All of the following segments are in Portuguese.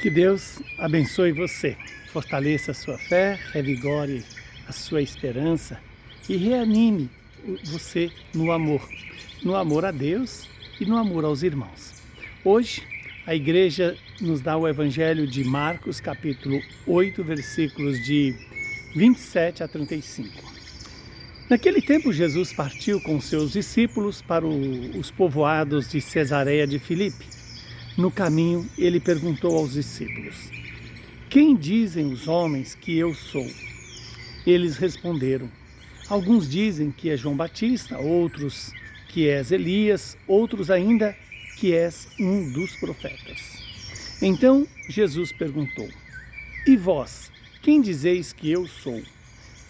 Que Deus abençoe você, fortaleça a sua fé, revigore a sua esperança e reanime você no amor a Deus e no amor aos irmãos. Hoje, a igreja nos dá o Evangelho de Marcos, capítulo 8, versículos de 27 a 35. Naquele tempo, Jesus partiu com seus discípulos para os povoados de Cesareia de Filipe. No caminho, ele perguntou aos discípulos: "Quem dizem os homens que eu sou?" Eles responderam: "Alguns dizem que é João Batista, outros que és Elias, outros ainda que és um dos profetas." Então Jesus perguntou: "E vós, quem dizeis que eu sou?"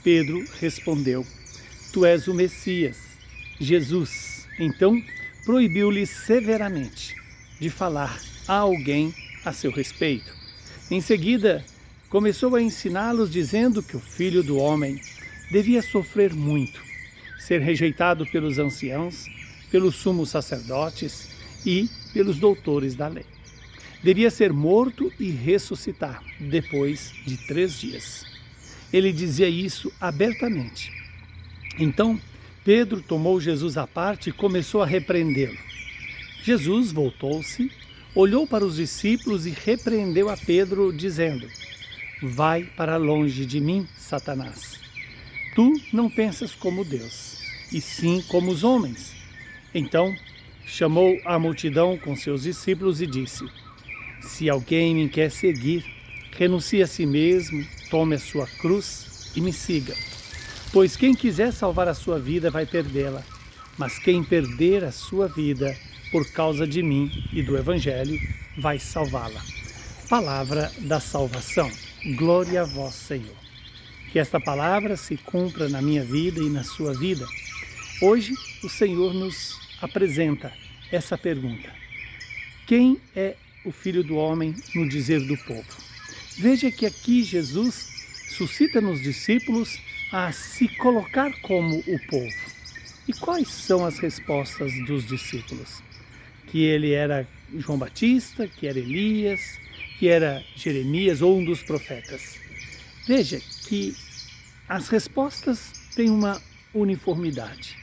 Pedro respondeu: "Tu és o Messias." Jesus, então, proibiu-lhe severamente de falar a alguém a seu respeito. Em seguida, começou a ensiná-los dizendo que o Filho do Homem devia sofrer muito, ser rejeitado pelos anciãos, pelos sumos sacerdotes e pelos doutores da lei. Devia ser morto e ressuscitar depois de 3 dias. Ele dizia isso abertamente. Então, Pedro tomou Jesus à parte e começou a repreendê-lo. Jesus voltou-se, olhou para os discípulos e repreendeu a Pedro, dizendo: "Vai para longe de mim, Satanás. Tu não pensas como Deus, e sim como os homens." Então, chamou a multidão com seus discípulos e disse: "Se alguém me quer seguir, renuncie a si mesmo, tome a sua cruz e me siga. Pois quem quiser salvar a sua vida vai perdê-la, mas quem perder a sua vida por causa de mim e do Evangelho vai salvá-la." Palavra da salvação. Glória a vós, Senhor. Que esta palavra se cumpra na minha vida e na sua vida. Hoje o Senhor nos apresenta essa pergunta: quem é o Filho do Homem no dizer do povo? Veja que aqui Jesus suscita nos discípulos a se colocar como o povo. E quais são as respostas dos discípulos? Que ele era João Batista, que era Elias, que era Jeremias ou um dos profetas. Veja que as respostas têm uma uniformidade.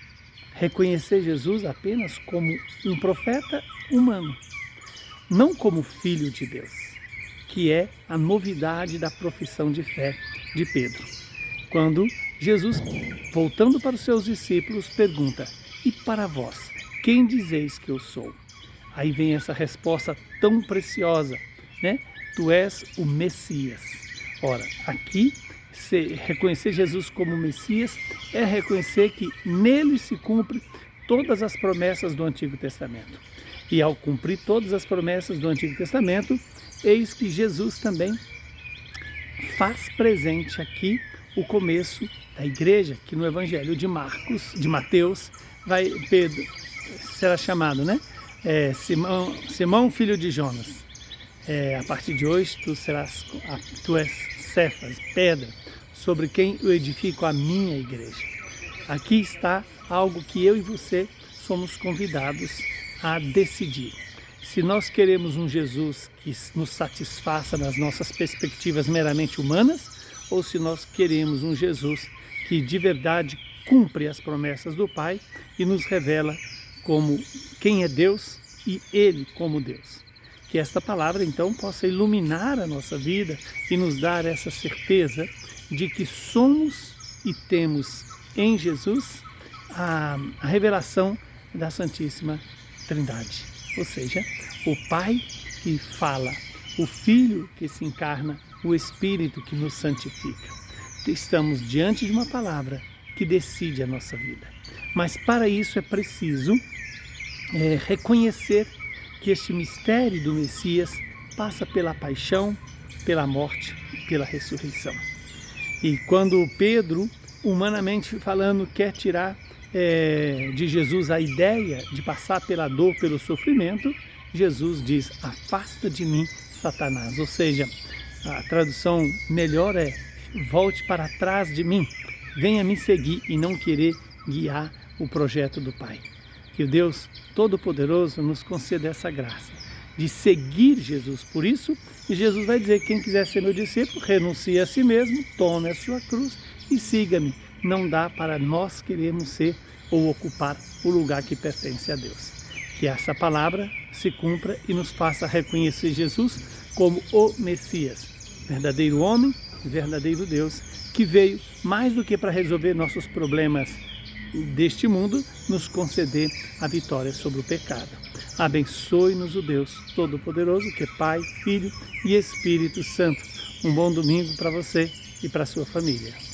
Reconhecer Jesus apenas como um profeta humano, não como filho de Deus, que é a novidade da profissão de fé de Pedro. Quando Jesus, voltando para os seus discípulos, pergunta: "E para vós, quem dizeis que eu sou?" Aí vem essa resposta tão preciosa, né? Tu és o Messias. Ora, aqui, reconhecer Jesus como Messias é reconhecer que nele se cumpre todas as promessas do Antigo Testamento. E ao cumprir todas as promessas do Antigo Testamento, eis que Jesus também faz presente aqui o começo da igreja, que no Evangelho de Mateus, Pedro será chamado, né? Simão, filho de Jonas. A partir de hoje tu és Cefas, pedra, sobre quem eu edifico a minha igreja. Aqui está algo que eu e você somos convidados a decidir. Se nós queremos um Jesus que nos satisfaça nas nossas perspectivas meramente humanas, ou se nós queremos um Jesus que de verdade cumpre as promessas do Pai e nos revela como quem é Deus e Ele como Deus. Que esta palavra então possa iluminar a nossa vida e nos dar essa certeza de que somos e temos em Jesus a revelação da Santíssima Trindade. Ou seja, o Pai que fala, o Filho que se encarna, o Espírito que nos santifica. Estamos diante de uma palavra que decide a nossa vida. Mas para isso é preciso reconhecer que este mistério do Messias passa pela paixão, pela morte e pela ressurreição. E quando Pedro, humanamente falando, quer tirar de Jesus a ideia de passar pela dor, pelo sofrimento, Jesus diz: "Afasta de mim, Satanás." Ou seja, a tradução melhor é: volte para trás de mim, venha me seguir e não querer guiar o projeto do Pai. Que o Deus Todo-Poderoso nos conceda essa graça de seguir Jesus. Por isso, Jesus vai dizer: quem quiser ser meu discípulo, renuncie a si mesmo, tome a sua cruz e siga-me. Não dá para nós querermos ser ou ocupar o lugar que pertence a Deus. Que essa palavra se cumpra e nos faça reconhecer Jesus como o Messias, verdadeiro homem e verdadeiro Deus, que veio mais do que para resolver nossos problemas deste mundo, nos conceder a vitória sobre o pecado. Abençoe-nos o Deus Todo-Poderoso, que é Pai, Filho e Espírito Santo. Um bom domingo para você e para a sua família.